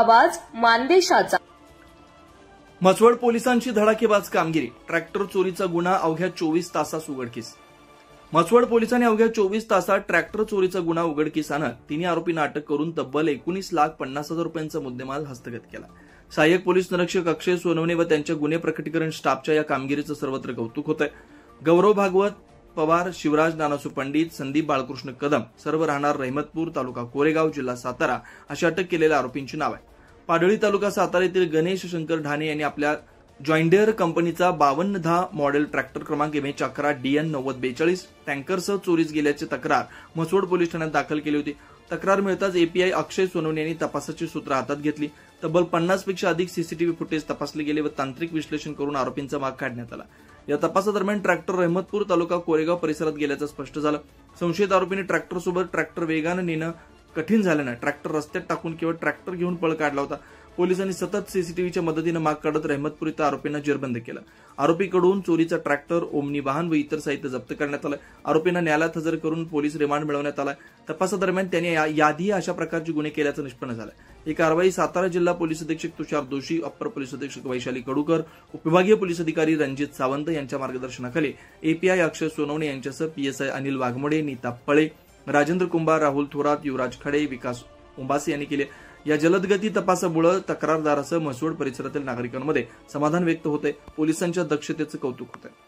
आवाज मानदेशाचा। मसवड पोलिसांची धडाकेबाज कामगिरी, ट्रॅक्टर चोरीचा गुन्हा अवघ्या 24 तासात उघडकीस। मसवड पोलिसांनी अवघ्या 24 तासात ट्रॅक्टर चोरीचा गुन्हा उघडकीस आणत तिन्ही आरोपींना अटक करून तब्बल 19,50,000 रुपयांचा मुद्देमाल हस्तगत केला। सहाय्यक पोलीस निरीक्षक अक्षय सोनवणे व त्यांच्या गुन्हे प्रकटीकरण स्टाफच्या या कामगिरीचं सर्वत्र कौतुक होतंय। गौरव भागवत पवार, शिवराज नानासू पंडित, संदीप बाळकृष्ण कदम सर्व राहणार रहमतपूर, तालुका कोरेगाव, जिल्हा सातारा अशा अटक केलेल्या आरोपींची नाव आहे। पाडळी तालुका सातारा येथील गणेश शंकर ढाणे यांनी आपल्या जॉइंडेअर कंपनीचा 5210 मॉडेल ट्रॅक्टर क्रमांक MH11 DN 9042 टँकरसह चोरीस गेल्याची तक्रार मसवड पोलीस ठाण्यात दाखल केली होती। तक्रार मिळताच API अक्षय सोनवणे यांनी तपासाची सूत्र हातात घेतली। तब्बल 50 पेक्षा अधिक सीसीटीव्ही फुटेज तपासले गेले व तांत्रिक विश्लेषण करून आरोपींचा माग काढण्यात आला। या तपासादरम्यान ट्रॅक्टर रहमतपूर तालुका कोरेगाव परिसरात गेल्याचं स्पष्ट झालं। संशयित आरोपीने ट्रॅक्टरसोबत ट्रॅक्टर वेगाने नेणं कठीण झाल्यानं ट्रॅक्टर रस्त्यात टाकून केवळ ट्रॅक्टर घेऊन पळ काढला होता। पोलिसांनी सतत सीसीटीव्हीच्या मदतीने माग काढत रहमतपूर इथं आरोपींना जेरबंद केलं। आरोपीकडून चोरीचा ट्रॅक्टर, ओमनी वाहन व इतर साहित्य जप्त करण्यात आलं। आरोपींना न्यायालयात हजर करून पोलीस रिमांड मिळवण्यात आला। तपासादरम्यान त्यांनी याआधी अशा प्रकारचे गुन्हे केल्याचं निष्पन्न झालं। ही कारवाई सातारा जिल्हा पोलीस अधीक्षक तुषार दोशी, अप्पर पोलीस अधीक्षक वैशाली कडूकर, उपविभागीय पोलीस अधिकारी रणजित सावंत यांच्या मार्गदर्शनाखाली API अक्षय सोनवणे यांच्यासह PSI अनिल वाघमोडे, नीता पळे, राजेंद्र कुंभार, राहुल थोरात, युवराज खडे, विकास उंबासे यांनी केले। या जलदगती तपासामुळे तक्रारदारासह मसवड परिसरातील नागरिकांमध्ये समाधान व्यक्त होते। पोलिसांच्या दक्षतेचं कौतुक होतं।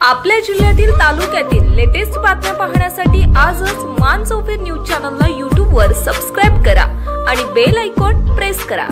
आपल्या जिल्ह्यातील तालुक्यातील लेटेस्ट बातम्या पाहण्यासाठी आजच मान चौफेर न्यूज चॅनलला YouTube वर सबस्क्राइब करा आणि बेल आयकॉन प्रेस करा।